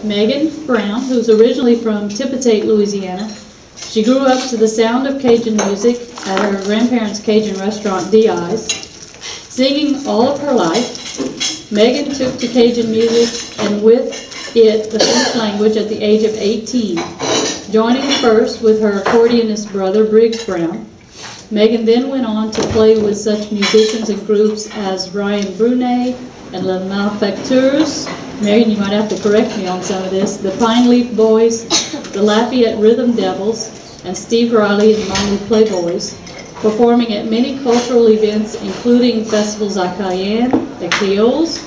Megan Brown, who's originally from Tippetake, Louisiana. She grew up to the sound of Cajun music at her grandparents' Cajun restaurant, D.I.'s. Singing all of her life, Megan took to Cajun music and with it the French language at the age of 18, joining first with her accordionist brother, Briggs Brown. Megan then went on to play with such musicians and groups as Ryan Brunet and Les Malfacteurs. Megan, you might have to correct me on some of this. The Pine Leaf Boys, the Lafayette Rhythm Devils, and Steve Riley and the Miami Playboys, performing at many cultural events including festivals like Cayenne, the Creoles,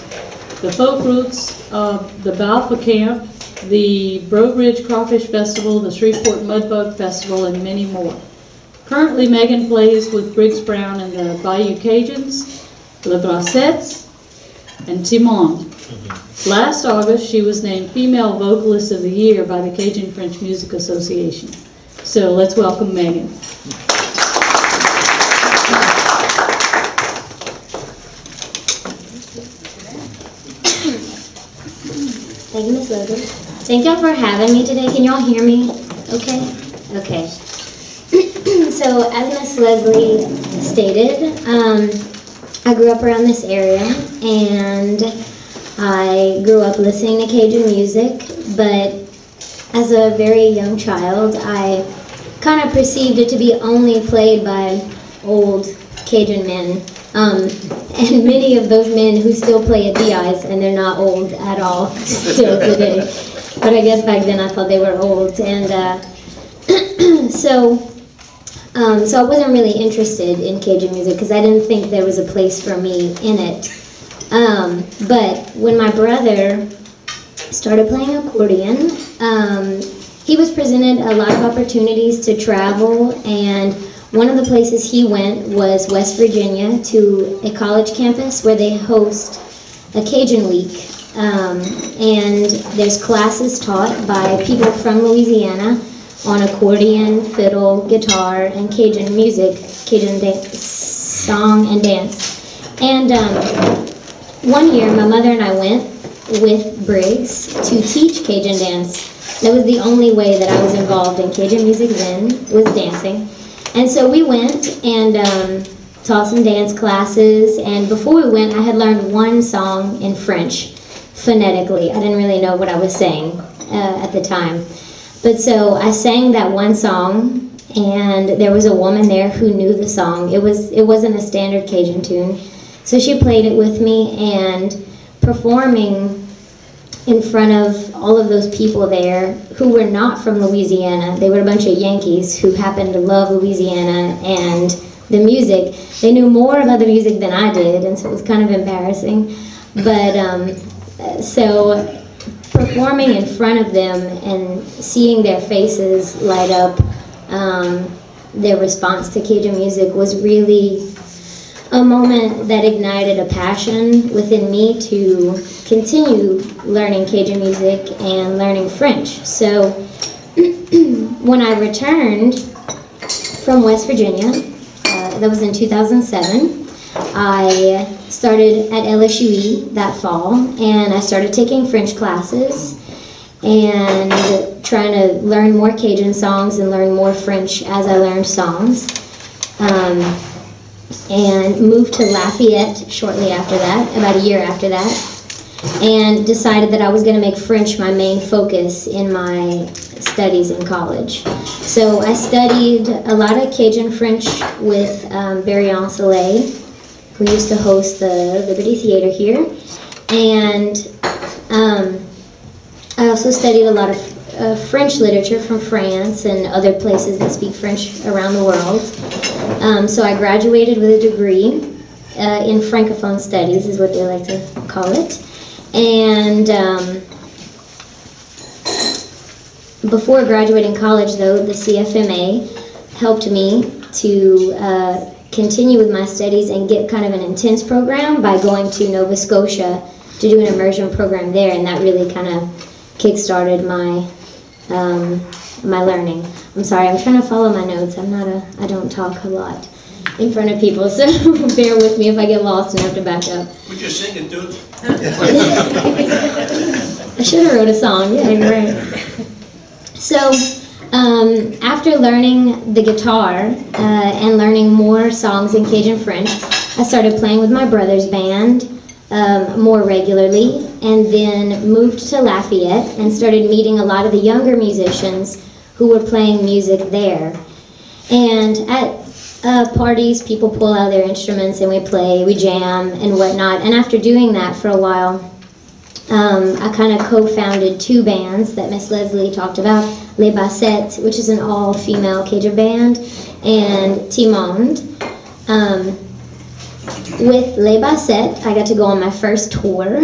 the folk roots of the Balfour Camp, the Breaux Bridge Crawfish Festival, the Shreveport Mudbug Festival, and many more. Currently, Megan plays with Briggs Brown and the Bayou Cajuns, the Bassettes, and Timon. Last August, she was named Female Vocalist of the Year by the Cajun French Music Association. So let's welcome Megan. Thank you, Ms. Logan. Thank y'all for having me today. Can y'all hear me? Okay? Okay. So, as Ms. Leslie stated, I grew up around this area, and I grew up listening to Cajun music, but as a very young child, I kind of perceived it to be only played by old Cajun men. And many of those men who still play at DI's, and they're not old at all still today. But I guess back then I thought they were old. And so I wasn't really interested in Cajun music because I didn't think there was a place for me in it. But when my brother started playing accordion, he was presented a lot of opportunities to travel, and one of the places he went was West Virginia to a college campus where they host a Cajun week. And there's classes taught by people from Louisiana on accordion, fiddle, guitar, and Cajun music, Cajun song and dance. And one year my mother and I went with Briggs to teach Cajun dance. That was the only way that I was involved in Cajun music then, was dancing. And so we went and taught some dance classes, and before we went, I had learned one song in French, phonetically. I didn't really know what I was saying at the time. But so I sang that one song, and there was a woman there who knew the song. It wasn't a standard Cajun tune. So she played it with me, and performing in front of all of those people there who were not from Louisiana. They were a bunch of Yankees who happened to love Louisiana and the music. They knew more about the music than I did, and so it was kind of embarrassing. But so performing in front of them and seeing their faces light up, their response to Cajun music was really a moment that ignited a passion within me to continue learning Cajun music and learning French. So when I returned from West Virginia, that was in 2007, I started at LSUE that fall, and I started taking French classes and trying to learn more Cajun songs and learn more French as I learned songs. And moved to Lafayette shortly after that, about a year after that, and decided that I was going to make French my main focus in my studies in college. So I studied a lot of Cajun French with Barry Soleil, who used to host the Liberty Theater here, and I also studied a lot of French literature from France and other places that speak French around the world. So I graduated with a degree in Francophone Studies, is what they like to call it. And before graduating college, though, the CFMA helped me to continue with my studies and get kind of an intense program by going to Nova Scotia to do an immersion program there, and that really kind of kick-started my my learning. I'm sorry, I'm trying to follow my notes. I don't talk a lot. in front of people, so bear with me if I get lost and have to back up. We just sing it, dude. I should have wrote a song, yeah, you're right. So, after learning the guitar and learning more songs in Cajun French, I started playing with my brother's band more regularly, and then moved to Lafayette and started meeting a lot of the younger musicians who were playing music there. And at parties, people pull out their instruments and we play, we jam and whatnot. And after doing that for a while, I kind of co-founded two bands that Miss Leslie talked about, Les Bassettes, which is an all-female Cajun band, and Timonde. With Les Bassettes, I got to go on my first tour.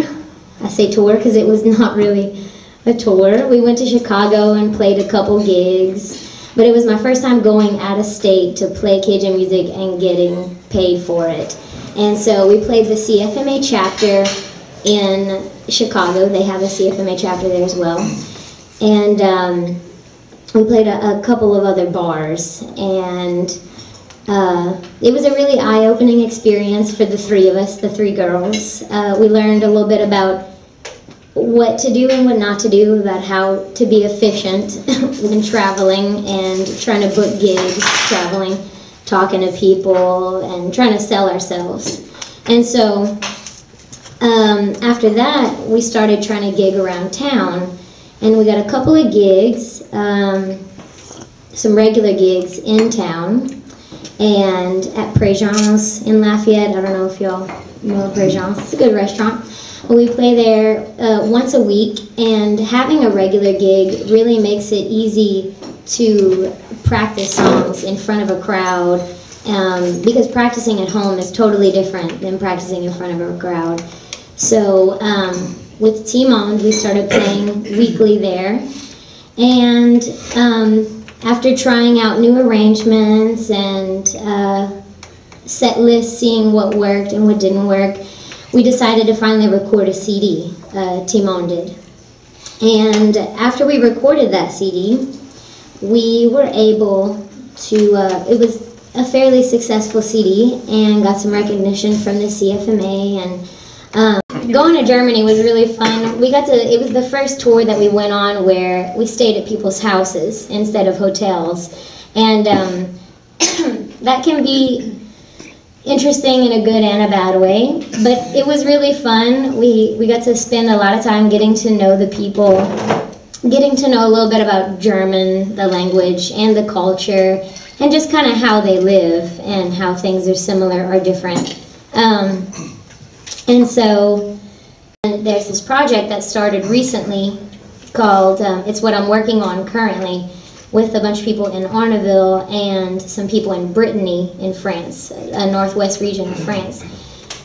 I say tour because it was not really a tour. We went to Chicago and played a couple gigs. But it was my first time going out of state to play Cajun music and getting paid for it. And so we played the CFMA chapter in Chicago. They have a CFMA chapter there as well. And we played a couple of other bars. And it was a really eye-opening experience for the three of us, the three girls. We learned a little bit about what to do and what not to do, about how to be efficient when traveling and trying to book gigs, traveling, talking to people, and trying to sell ourselves. And so after that, we started trying to gig around town, and we got a couple of gigs, some regular gigs in town, and at Préjean's in Lafayette. I don't know if y'all know Préjean's. It's a good restaurant. We play there once a week, and having a regular gig really makes it easy to practice songs in front of a crowd, because practicing at home is totally different than practicing in front of a crowd. So with Timonde, we started playing weekly there, and after trying out new arrangements and set lists, seeing what worked and what didn't work, we decided to finally record a CD, Timonde did. And after we recorded that CD, we were able to, it was a fairly successful CD and got some recognition from the CFMA. And going to Germany was really fun. It was the first tour that we went on where we stayed at people's houses instead of hotels. And that can be interesting in a good and a bad way, but it was really fun. We got to spend a lot of time getting to know the people, getting to know a little bit about German, the language, and the culture, and just kind of how they live and how things are similar or different. And so there's this project that started recently called, it's what I'm working on currently, with a bunch of people in Arnaville and some people in Brittany in France, a northwest region of France.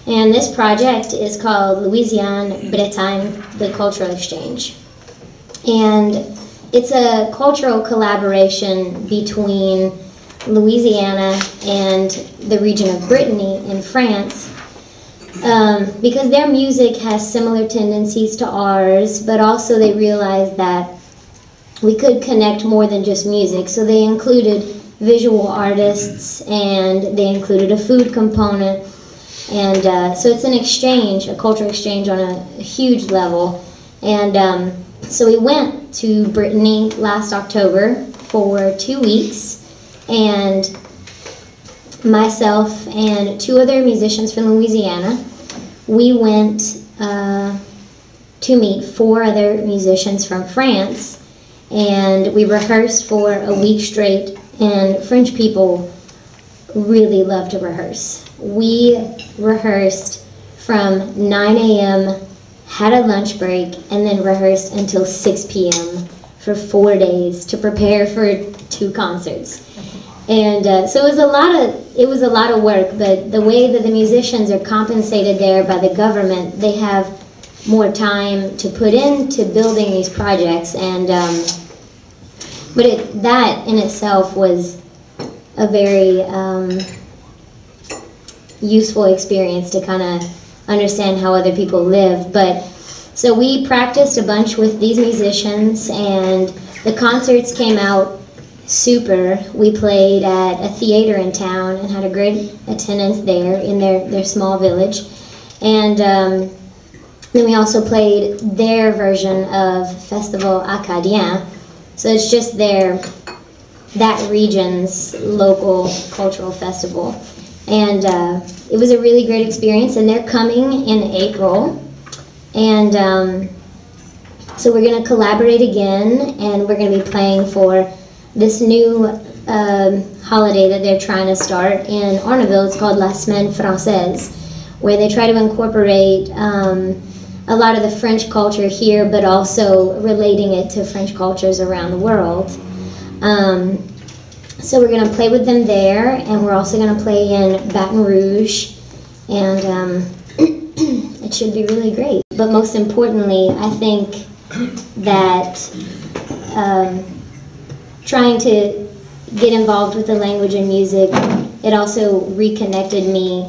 And this project is called Louisiane-Bretagne, the Cultural Exchange. And it's a cultural collaboration between Louisiana and the region of Brittany in France, because their music has similar tendencies to ours, but also they realized that we could connect more than just music. So they included visual artists, and they included a food component. And so it's an exchange, a cultural exchange on a huge level. And so we went to Brittany last October for 2 weeks, and myself and two other musicians from Louisiana, we went to meet 4 other musicians from France, and we rehearsed for a week straight, and French people really love to rehearse. We rehearsed from 9 a.m., had a lunch break, and then rehearsed until 6 p.m. for 4 days to prepare for 2 concerts. And so it was a lot of work, but the way that the musicians are compensated there by the government, they have more time to put into building these projects. And but that in itself was a very useful experience to kind of understand how other people live. But so we practiced a bunch with these musicians, and the concerts came out super. We played at a theater in town and had a great attendance there in their small village. And then we also played their version of Festival Acadien. So it's just that region's local cultural festival. And it was a really great experience, and they're coming in April. And so we're going to collaborate again, and we're going to be playing for this new holiday that they're trying to start in Arnaville. It's called La Semaine Française, where they try to incorporate a lot of the French culture here, but also relating it to French cultures around the world. So we're going to play with them there, and we're also going to play in Baton Rouge, and it should be really great. But most importantly, I think that trying to get involved with the language and music, it also reconnected me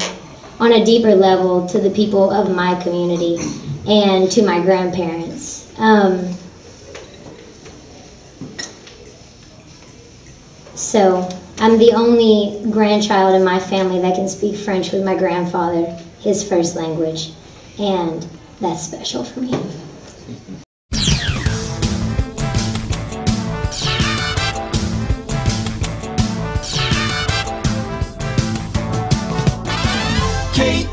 on a deeper level to the people of my community and to my grandparents. So I'm the only grandchild in my family that can speak French with my grandfather, his first language, and that's special for me. Kate